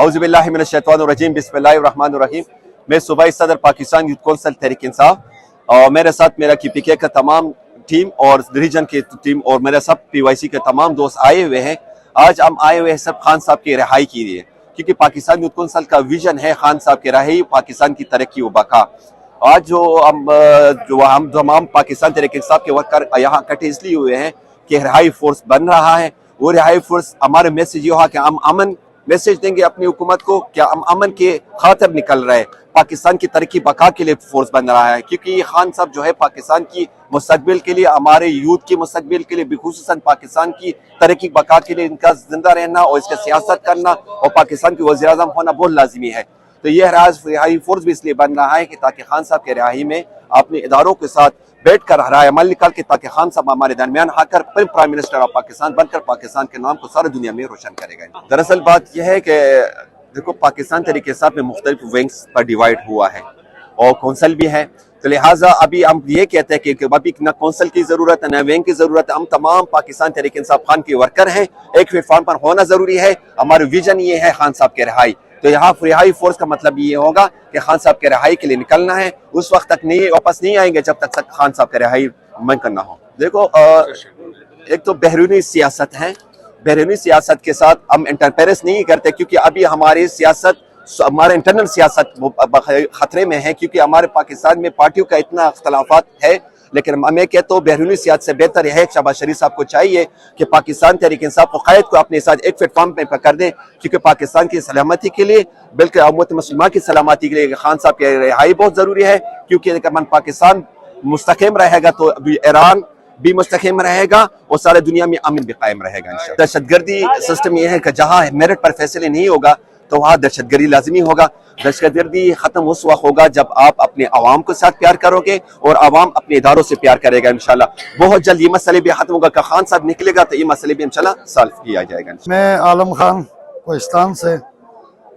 औज़ु बिल्लाहि मिनश शैतानिर रजीम, बिस्मिल्लाहिर रहमानिर रहीम। मैं सूबाई सदर पाकिस्तान यूथ कौंसिल तहरीक इंसाफ और मेरे साथ मेरा KPK का तमाम टीम और रीजन की टीम और मेरे सब PYC के तमाम दोस्त आए हुए हैं। आज हम आए हुए हैं सब खान साहब की रिहाई के लिए, क्योंकि पाकिस्तान यूथ कौंसिल का विजन है खान साहब की रिहाई, पाकिस्तान की तरक्की व बका। आज जो हम तमाम पाकिस्तान तहरीक इंसाफ के वर्कर यहाँ इकट्ठे इसलिए हुए हैं कि रिहाई फोर्स बन रहा है। वो रिहाई फोर्स हमारे मैसेज ये हुआ कि हम अमन मैसेज देंगे अपनी हुकूमत को, क्या हम अमन के खातिर निकल रहे हैं, पाकिस्तान की तरक्की बका के लिए फोर्स बन रहा है। क्योंकि ये खान साहब जो है पाकिस्तान की मुस्तकबिल के लिए, हमारे यूथ की मुस्तकबिल के लिए, बिखुसूसन पाकिस्तान की तरक्की बका के लिए इनका जिंदा रहना और इसका सियासत करना और पाकिस्तान की वज़ीर आज़म होना बहुत लाजमी है। तो ये रिहाई फोर्स भी इसलिए बन रहा है कि ताकि खान साहब के रिहाई में अपने इदारों के साथ बैठ कर राय अमल निकाल के ताकि खान साहब हमारे दरमियान आकर प्राइम मिनिस्टर ऑफ पाकिस्तान बनकर पाकिस्तान के नाम को सारी दुनिया में रोशन करेगा। दरअसल बात यह है कि देखो, पाकिस्तान तरीके हिसाब में मुख्तलिफ विंग्स पर डिवाइड हुआ है और कौंसल भी है। तो लिहाजा अभी हम ये कहते हैं कि अभी न कौंसल की जरूरत है न विंग की जरूरत है। हम तमाम पाकिस्तान तहरीक इंसाफ खान के वर्कर हैं, एक प्लेटफॉर्म पर होना जरूरी है। हमारा विजन ये है खान साहब के रिहाई। तो यहाँ रिहाई फोर्स का मतलब ये होगा कि खान साहब के रिहाई के लिए निकलना है। उस वक्त तक नहीं वापस नहीं आएंगे जब तक खान साहब के रिहाई मुमकिन ना हो। देखो, एक तो बैरूनी सियासत है, बैरूनी सियासत के साथ हम इंटरफेरेंस नहीं करते, क्योंकि अभी हमारी सियासत, हमारे इंटरनल सियासत खतरे में है। क्योंकि हमारे पाकिस्तान में पार्टियों का इतना अख्तलाफात है, लेकिन मैं कहता हूँ बैरूनी सियासत से बेहतर है शहबाज शरीफ साहब को चाहिए कि पाकिस्तान तहरीक इंसाफ को क़यादत को अपने साथ एक प्लेटफॉर्म पे पकड़ दें। क्योंकि पाकिस्तान की सलामती के लिए, बल्कि उम्मत मुस्लिमा की सलामती के लिए खान साहब की रिहाई बहुत ज़रूरी है। क्योंकि अगर पाकिस्तान मुस्तक़िम रहेगा तो अभी ईरान भी मुस्तक़िम रहेगा और सारे दुनिया में अमन भी कायम रहेगा इंशाअल्लाह। दहशतगर्दी सिस्टम ये है कि जहाँ मेरिट पर फैसले नहीं होगा तो वहाँ दहशतगर्दी लाजमी होगा। दहशतगर्दी ख़त्म उस वक्त होगा जब आप अपने आवाम के साथ प्यार करोगे और आवाम अपने इदारों से प्यार करेगा इंशाल्लाह। बहुत जल्द ये मसले भी खत्म होगा कि खान साहब निकलेगा तो ये मसले भी इंशाल्लाह सॉल्व किया जाएगा। मैं आलम खान कोहिस्तान से,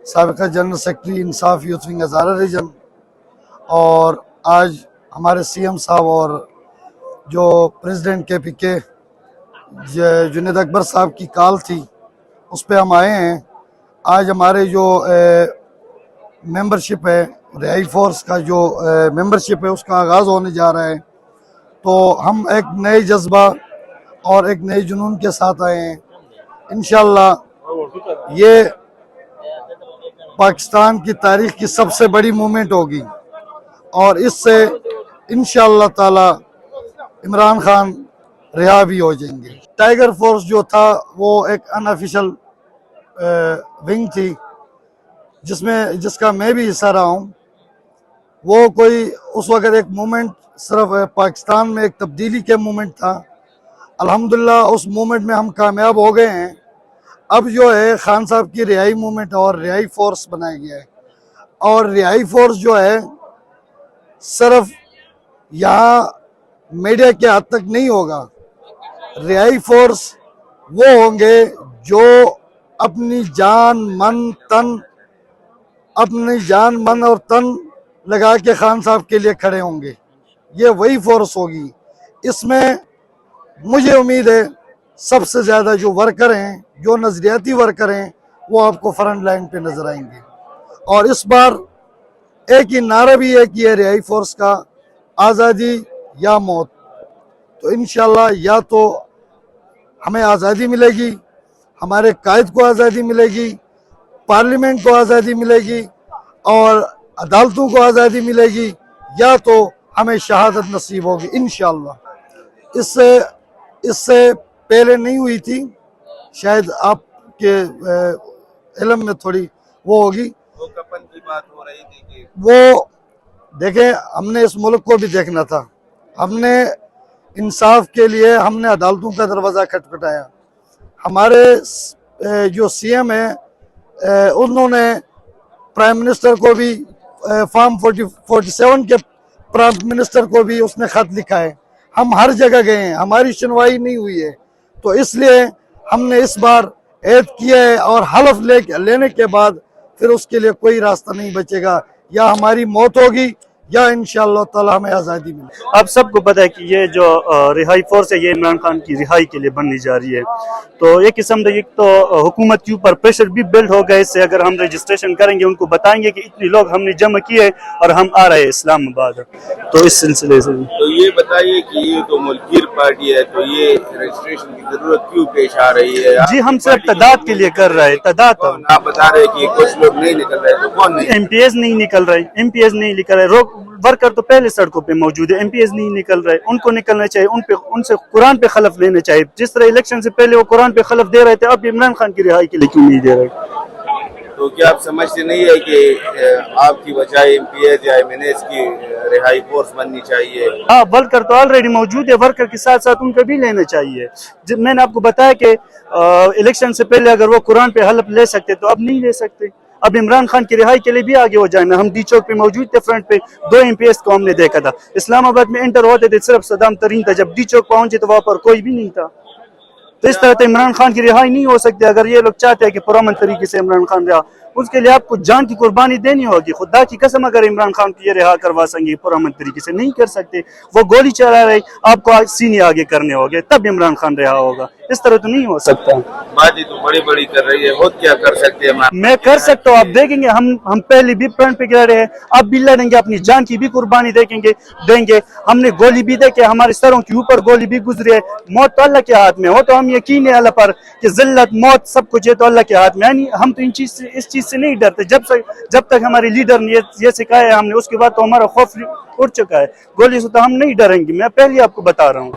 साबिक़ा जनरल सेक्रेटरी इंसाफ यूथ विंग हज़ारा रीजन। और आज हमारे CM साहब और जो प्रेसिडेंट KPK जुनैद अकबर साहब की कॉल थी, उस पर हम आए हैं। आज हमारे जो मेंबरशिप है, रिहाई फोर्स का जो मेंबरशिप है, उसका आगाज़ होने जा रहा है। तो हम एक नए जज्बा और एक नए जुनून के साथ आए हैं। इंशाअल्लाह ये पाकिस्तान की तारीख़ की सबसे बड़ी मूवमेंट होगी और इससे इंशाअल्लाह ताला इमरान खान रिहा भी हो जाएंगे। टाइगर फोर्स जो था वो एक अनऑफिशियल विंग थी जिसका मैं भी हिस्सा रहा हूँ। वो कोई उस वक़्त एक मूवमेंट सिर्फ पाकिस्तान में एक तब्दीली के मूवमेंट था। अल्हम्दुलिल्लाह उस मूवमेंट में हम कामयाब हो गए हैं। अब जो है खान साहब की रिहाई मूवमेंट और रिहाई फोर्स बनाया गया है। और रिहाई फोर्स जो है सिर्फ यहाँ मीडिया के हद तक नहीं होगा। रिहाई फोर्स वो होंगे जो अपनी जान मन और तन लगा के खान साहब के लिए खड़े होंगे। ये वही फोर्स होगी। इसमें मुझे उम्मीद है सबसे ज़्यादा जो वर्कर हैं, जो नज़रियाती वर्कर हैं, वो आपको फ्रंट लाइन पे नज़र आएंगे। और इस बार एक ही नारा भी है कि ये रिहाई फोर्स का आज़ादी या मौत। तो इंशाअल्लाह या तो हमें आज़ादी मिलेगी, हमारे कायद को आज़ादी मिलेगी, पार्लियामेंट को आज़ादी मिलेगी और अदालतों को आज़ादी मिलेगी, या तो हमें शहादत नसीब होगी इंशाअल्लाह। इससे पहले नहीं हुई थी, शायद आपके इल्म में थोड़ी वो होगी। वो कपन की बात हो रही थी कि वो देखें, हमने इस मुल्क को भी देखना था। हमने इंसाफ के लिए हमने अदालतों का दरवाज़ा खटखटाया। हमारे जो CM है उन्होंने प्राइम मिनिस्टर को भी फॉर्म 47 के प्राइम मिनिस्टर को भी उसने ख़त लिखा है। हम हर जगह गए हैं, हमारी सुनवाई नहीं हुई है। तो इसलिए हमने इस बार ऐद किया है और हलफ लेने के बाद फिर उसके लिए कोई रास्ता नहीं बचेगा। या हमारी मौत होगी या इंशाअल्लाह ताला हमें आज़ादी मिले। आप सबको पता है कि ये जो रिहाई फोर्स है ये इमरान खान की रिहाई के लिए बननी जा रही है, तो एक किस्म का एक तो हुकूमत के ऊपर प्रेशर भी बिल्ड होगा इससे। अगर हम रजिस्ट्रेशन करेंगे, उनको बताएंगे कि इतने लोग हमने जमा किए और हम आ रहे हैं इस्लामाबाद, तो इस सिलसिले से तो ये बताइए कि ये तो मुल्कीर पार्टी है, तो ये रजिस्ट्रेशन की जरूरत क्यों पेश आ रही है? जी हम सिर्फ तादाद के लिए कर रहे हैं, तादाद। आप बता रहे कि कुछ लोग नहीं निकल रहे, तो कौन नहीं? एमपीएस नहीं निकल रहे, एमपीएस नहीं निकल रहे, वर्कर तो पहले सड़कों पे मौजूद है, एमपीएस नहीं निकल रहे, उनको निकलना चाहिए, उनसे कुरान पे खलफ लेने चाहिए। जिस तरह इलेक्शन से पहले वो कुरान पे खलफ दे रहे थे, अब इमरान खान की रिहाई के लिए क्यों नहीं दे रहे? तो क्या आप समझते नहीं है कि आपकी बजाय एमपीएस या एमएनएस की रिहाई फोर्स बननी चाहिए? हाँ, वर्कर तो ऑलरेडी मौजूद है, वर्कर के साथ साथ उनको भी लेना चाहिए। जब मैंने आपको बताया कि इलेक्शन से पहले अगर वो कुरान पे हलफ ले सकते तो अब नहीं ले सकते। अब इमरान खान की रिहाई के लिए भी आगे हो जाना। हम डी चौक पे मौजूद थे, फ्रंट पे 2 एमपीएस को हमने देखा था। इस्लामाबाद में एंटर होते थे सिर्फ सदाम तरीन था, जब डी चौक पहुंचे तो वहां पर कोई भी नहीं था। तो इस तरह तो इमरान खान की रिहाई नहीं हो सकती। अगर ये लोग चाहते हैं कि पुरअमन तरीके से इमरान खान रहा, उसके लिए आपको जान की कुर्बानी देनी होगी। खुदा की कसम, अगर इमरान खान को ये रिहा करवा सकेंगे पुरअमन तरीके से, नहीं कर सकते। वो गोली चला रहे, आपको सीने आगे करने होंगे, तब इमरान खान रिहा होगा। इस तरह तो नहीं हो सकता। बात तो बड़ी बड़ी कर रही है, खुद क्या कर सकते हैं? मैं कर सकता हूँ, आप देखेंगे। हम पहले भी फ्रंट पे लड़े हैं, अब भी लड़ेंगे, अपनी जान की भी कुर्बानी देंगे। हमने गोली भी देखे, हमारे सरों के ऊपर गोली भी गुजरी है। मौत तो अल्लाह के हाथ में हो, तो हम यकीन है अल्लाह पर कि जिल्लत मौत सब कुछ है तो अल्लाह के हाथ में। यानी हम तो इस चीज से नहीं डरते। जब तक हमारे लीडर ने ये सिखाया है हमने, उसके बाद तो हमारा खौफ उठ चुका है। गोली से तो हम नहीं डरेंगे, मैं पहले आपको बता रहा हूँ।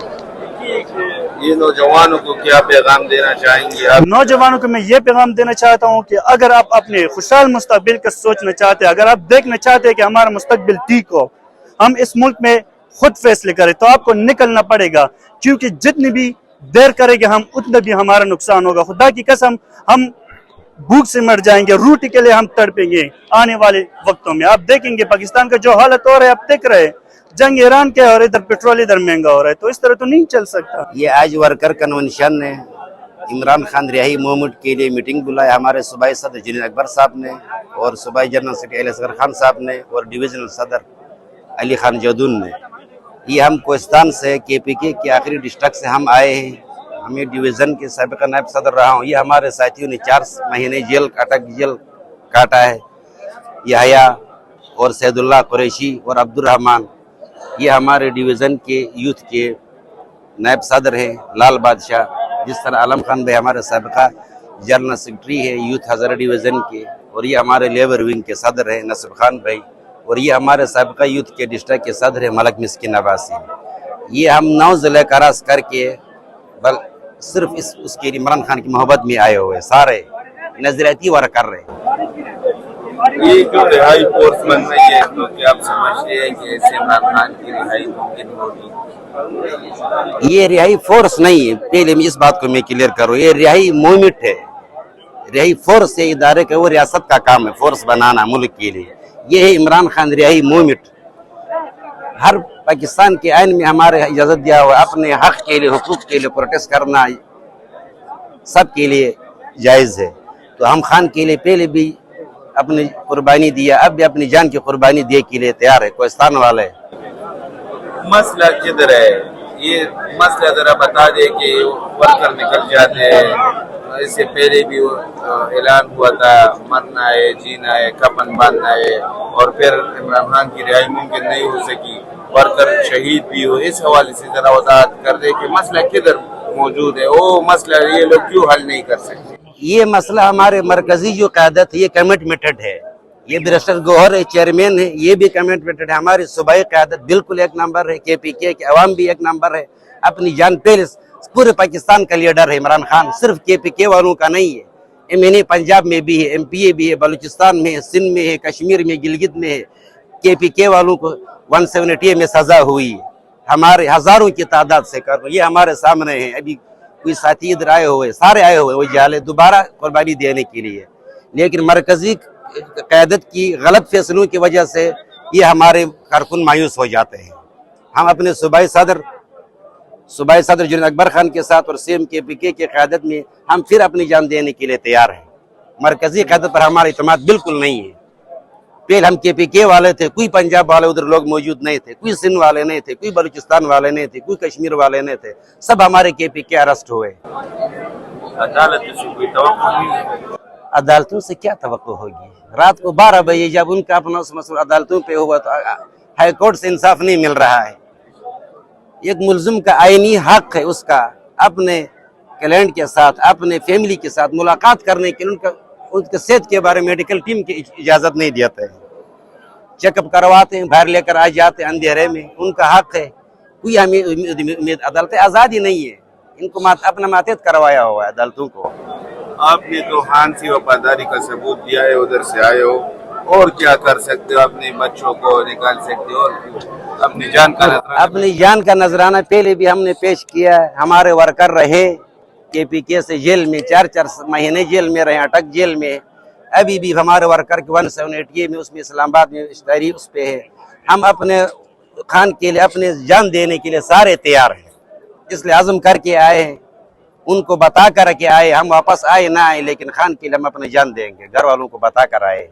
ये नौजवानों को क्या पैगाम देना चाहेंगे आप? नौजवानों को मैं ये पैगाम देना चाहता हूँ कि अगर आप अपने खुशहाल मुस्तकबिल का सोचना चाहते हैं, अगर आप देखना चाहते हैं कि हमारा मुस्तकबिल ठीक हो, हम इस मुल्क में खुद फैसले करें, तो आपको निकलना पड़ेगा। क्योंकि जितनी भी देर करेंगे हम, उतना भी हमारा नुकसान होगा। खुदा की कसम, हम भूख से मर जाएंगे, रोटी के लिए हम तड़पेंगे आने वाले वक्तों में। आप देखेंगे पाकिस्तान का जो हालत हो रहा है, आप देख रहे हैं, जंग ईरान के और इधर पेट्रोल इधर महंगा हो रहा है, तो इस तरह तो नहीं चल सकता। ये आज वर्कर कन्वेंशन ने इमरान खान रिहाई मूवमेंट के लिए मीटिंग बुलाया हमारे सूबाई सदर जुनैद अकबर साहब ने और सूबाई general secretary Ali Asghar Khan साहब ने और डिवीजनल सदर अली खान जदून ने। ये हम कोस्तान से KPK के आखिरी डिस्ट्रिक्ट से हम आए हैं। हमें डिवीज़न के साबिक़ नायब सदर रहा हूँ। ये हमारे साथियों ने 4 महीने जेल काटा है। यहया और सैदुल्लाह कुरैशी और अब्दुर्रहमान, ये हमारे डिवीज़न के यूथ के नायब सदर हैं। लाल बादशाह, जिस तरह आलम खान भाई हमारे साबिक़ा जनरल सेक्रेटरी है यूथ हज़ारा डिवीज़न के, और ये हमारे लेबर विंग के सदर हैं नसीब खान भाई, और ये हमारे साबिक़ा यूथ के डिस्ट्रिक्ट के सदर है मलक मिस्किन अब्बासी। ये हम 9 ज़िले क्रॉस करके बल सिर्फ उसके इमरान खान की मोहब्बत में आए हुए सारे नजरियाती वर्क कर रहे हैं। ये जो रिहाई फोर्स बन रही है, तो क्या आप समझते हैं कि इससे इमरान खान की रिहाई मुमकिन होगी? ये रिहाई फोर्स नहीं है, पहले इस बात को मैं क्लियर करूँ। ये रिहाई मूवमेंट है। रिहाई फोर्स है इदारे का, वो रियासत का काम है फोर्स बनाना मुल्क के लिए। ये है इमरान खान रिहाई मूवमेंट। हर पाकिस्तान के आइन में हमारे इजाज़त दिया हुआ अपने हक के लिए, हुकूक के लिए प्रोटेस्ट करना सब के लिए जायज़ है। तो हम खान के लिए पहले भी अपनी कुर्बानी दिया, अब भी अपनी जान की कुर्बानी दे के लिए तैयार है कोस्तान वाले। मसला किधर है? ये मसला जरा बता दे कि वर्कर निकल जाते हैं। इससे पहले भी ऐलान हुआ था मरना है, जीना है, कफन बांधना है, और फिर इमरान खान की रिहाई मुमकिन नहीं हो सकी, वर्कर शहीद भी हो। इस हवाले से जरा वजाहत कर दे कि मसला किधर मौजूद है, वो मसला ये लोग क्यों हल नहीं कर सकते? ये मसला हमारे मरकजी जो क़यादत है ये कमिटमेंटेड है। ये बैरिस्टर गौहर है, चेयरमैन है, ये भी कमिटमेंटेड है। हमारी सूबाई क़यादत बिल्कुल एक नंबर है, KPK के अवाम भी एक नंबर है। अपनी जान पहले पूरे पाकिस्तान का लीडर है इमरान खान, सिर्फ KPK वालों का नहीं है। MNA पंजाब में भी है, MPA भी है, बलूचिस्तान में है, सिंध में है, कश्मीर में, गिलगित में है। KPK वालों को 170 में सजा हुई है। हमारे हजारों की तादाद से कर, ये हमारे सामने है। अभी कोई साथी इधर आए हुए, सारे आए हुए वो जाले दोबारा कुर्बानी देने के लिए। लेकिन मरकजी क़यादत की गलत फैसलों की वजह से ये हमारे कारकुन मायूस हो जाते हैं। हम अपने सूबाई सदर जुनैद अकबर खान के साथ और CM KPK की क़यादत में हम फिर अपनी जान देने के लिए तैयार हैं। मरकजी क़यादत पर हमारा इत्मीनान बिल्कुल नहीं है। پہلے ہم KPK والے تھے، کوئی پنجاب والے ادھر لوگ موجود نہیں تھے، کوئی سندھ والے نہیں تھے، کوئی بلوچستان والے نہیں تھے، کوئی کشمیر والے نہیں تھے، سب ہمارے KPK ارسٹ ہوئے۔ عدالت سے کوئی توقع نہیں؟ عدالتوں سے کیا توقع ہوگی؟ رات کو 12 بجے جب ان کا اپنا مسئلہ عدالتوں پہ ہوا تو ہائی کورٹ سے انصاف نہیں مل رہا ہے۔ ایک ملزم کا آئینی حق ہے اس کا اپنے کلائنٹ کے ساتھ، اپنے فیملی کے ساتھ ملاقات کرنے کے لیے ان کے صحت کے بارے میں میڈیکل ٹیم کی اجازت نہیں دیتے ہیں، چیک اپ کرواتے ہیں، باہر لے کر آ جاتے ہیں اندھیرے میں، ان کا حق ہے۔ کوئی ہمیں عدالتیں آزادی نہیں ہے، ان کو اپنا ماتحت کروایا ہوا ہے عدالتوں کو۔ آپ نے تو خانسی وفاداری کا ثبوت دیا ہے، ادھر سے آئے ہو، اور کیا کر سکتے ہو؟ اپنے بچوں کو نکال سکتے ہو، اور اپنی جان کا نذرانہ؟ اپنی جان کا نذرانہ پہلے بھی ہم نے پیش کیا ہے۔ ہمارے ورکر رہے KPK سے جیل میں 4 مہینے جیل میں رہے، اٹک جیل میں۔ ابھی بھی ہمارے ورکر کے 178 میں اس میں اسلام آباد میں اشتہاری اس پہ ہے۔ ہم اپنے خان کے لیے اپنے جان دینے کے لیے سارے تیار ہیں، اس لیے عزم کر کے آئے ہیں، ان کو بتا کر کے آئے۔ ہم واپس آئے نہ آئے لیکن خان کے لیے ہم اپنی جان دیں گے، گھر والوں کو بتا کر آئے۔